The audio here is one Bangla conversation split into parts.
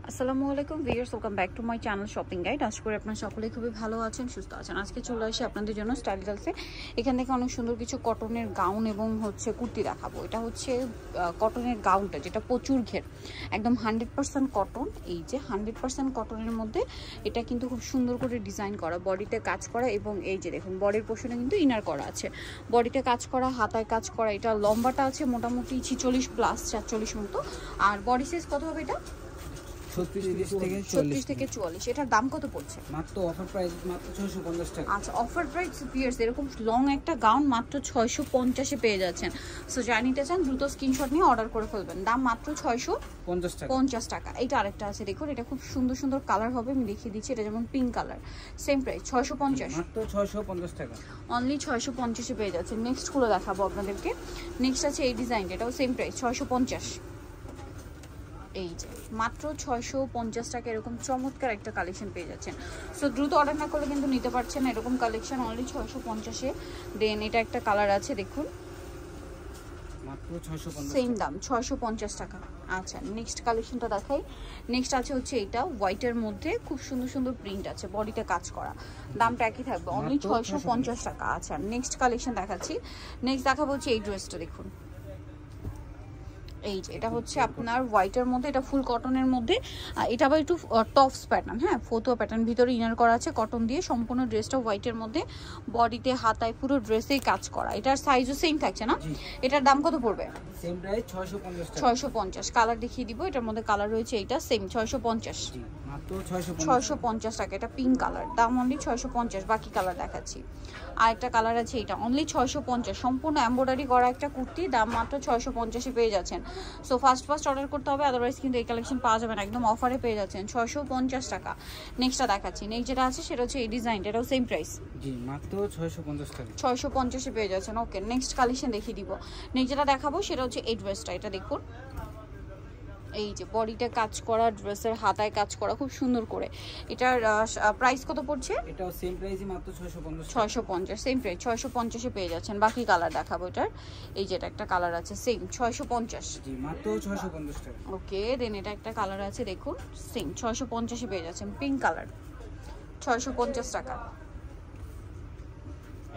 আসসালামু আলাইকুম viewers, welcome back to my channel shopping guide. আশা করি আপনারা সকলেই খুবই ভালো আছেন, সুস্থ আছেন। আজকে চলে আসি আপনাদের জন্য স্টাইল গার্লসে। এখান থেকে অনেক সুন্দর কিছু কটনের গাউন এবং কুর্তি দেখাবো। এটা হচ্ছে কটনের গাউনটা, যেটা প্রচুর ঘের, একদম 100% কটন। এই যে 100% কটনের মধ্যে এটা কিন্তু খুব সুন্দর করে ডিজাইন করা, বডিতে কাজ করা, এবং এই যে দেখুন বডির পোর্শনে কিন্তু ইনার করা আছে, বডিতে কাজ করা, হাতায় কাজ করা। এটা লম্বাটা আছে মোটামুটি 46 প্লাস 47 মতো। আর বডি সাইজ কত হবে? এটা 36 থেকে 44। এটার দাম কত পড়ছে? মাত্র অফার প্রাইস মাত্র 650 টাকা। আচ্ছা, অফার প্রাইস ভিউয়ার্স, এরকম লং একটা গাউন মাত্র 650 এ পেয়ে যাচ্ছেন। সো যারা নিতে চান দ্রুত স্ক্রিনশট নিয়ে অর্ডার করে ফেলবেন। দাম মাত্র 650 টাকা। এটা আরেকটা আছে দেখুন, এটা খুব সুন্দর সুন্দর কালার হবে, আমি দেখিয়ে দিচ্ছি। এটা যেমন পিঙ্ক কালার, সেম প্রাইস 650, মাত্র 650 টাকা। অনলি 650 এ পেয়ে যাচ্ছেন। নেক্সট গুলো দেখাবো আপনাদেরকে। নেক্সট আছে এই ডিজাইনটা, এটাও সেম প্রাইস 650। এই যে মাত্র 650 টাকা এরকম চমৎকার একটা কালেকশন পেয়ে যাচ্ছেন। সো দ্রুত অর্ডার না করলে কিন্তু নিতে পারছেন না এরকম কালেকশন, অনলি 650-এ। দেন এটা একটা কালার আছে দেখুন, মাত্র 650, সেম দাম 650 টাকা। আচ্ছা, নেক্সট কালেকশনটা দেখাই। নেক্সট আছে হচ্ছে এটা হোয়াইটের মধ্যে খুব সুন্দর সুন্দর প্রিন্ট আছে, বডিতে কাজ করা, দামটা একই থাকবে, অনলি 650 টাকা। আচ্ছা, নেক্সট কালেকশন দেখাচ্ছি। নেক্সট দেখাবো হচ্ছে এই ড্রেসটা দেখুন। এই যে এটা হচ্ছে আপনার হোয়াইটের মধ্যে, এটা ফুল কটনের মধ্যে। এটা আবার একটু টপস প্যাটার্ন, হ্যাঁ ফতুয়া প্যাটার্ন, ভিতরে ইনার করা আছে কটন দিয়ে। সম্পূর্ণ ড্রেসটা হোয়াইটের মধ্যে, বডিতে হাতায় পুরো ড্রেসেই কাজ করা। এটার সাইজও সেম থাকছে না? এটার দাম কত পড়বে? সেম প্রাইস 650 টাকা। 650। কালার দেখিয়ে দিব, এটার মধ্যে কালার রয়েছে, এইটা সেম 650, মাত্র 650 650 টাকা। এটা পিঙ্ক কালার, দাম অনলি 650। বাকি কালার দেখাচ্ছি। আর একটা কালার আছে, এটা অনলি 650, সম্পূর্ণ এমব্রয়ডারি করা একটা কুর্তি, দাম মাত্র 650-এ পেয়ে যাচ্ছেন। সো ফার্স্ট অর্ডার করতে হবে, আদারওয়াইজ কিন্তু এই কালেকশন পাওয়া যাবে না, একদম অফারে পেয়ে যাচ্ছেন 650 টাকা। নেক্সটটা দেখাচ্ছি। নেক্সট যেটা আছে সেটা হচ্ছে এই ডিজাইনটা, এটাও সেম প্রাইস, জি মাত্র 650 টাকা। 650-এ পেয়ে যাচ্ছেন। ওকে, নেক্সট কালেকশন দেখিয়ে দিব। নেক্সট যেটা দেখাবো সেটা হচ্ছে এই ড্রেসটা, এটা দেখুন। এই যে বডিতে কাজ করা, ড্রেসের হাতায় কাজ করা খুব সুন্দর করে। এটার প্রাইস কত পড়ছে? এটাও সেম প্রাইসই, মাত্র 650। 650, সেম প্রাইস 650-এ পেয়ে যাচ্ছেন। বাকি কালার দেখাবো এটার। এই যে এটা একটা কালার আছে, সেম 650, জি মাত্র 650 টাকা। ওকে। দেন এটা একটা কালার আছে দেখুন, সেম 650-এ পেয়ে যাচ্ছেন, পিঙ্ক কালার, 650 টাকা।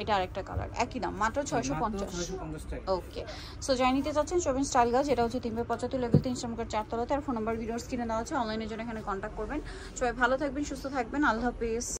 এটা আরেকটা কালার, একই দাম, মাত্র 650 টাকা। ওকে। সো যাই নিতে চাচ্ছেন শপিং স্টাইল গার্লস, যেটা হচ্ছে 375 লেভেল 3 ইসলামপুর 4 তলাতে। আর ফোন নাম্বার ভিডিওস কিনে দেওয়া আছে, অনলাইনের জন্য এখানে কন্ট্যাক্ট করবেন। সবাই ভালো থাকবেন, সুস্থ থাকবেন, আল্লাহ হাফেজ।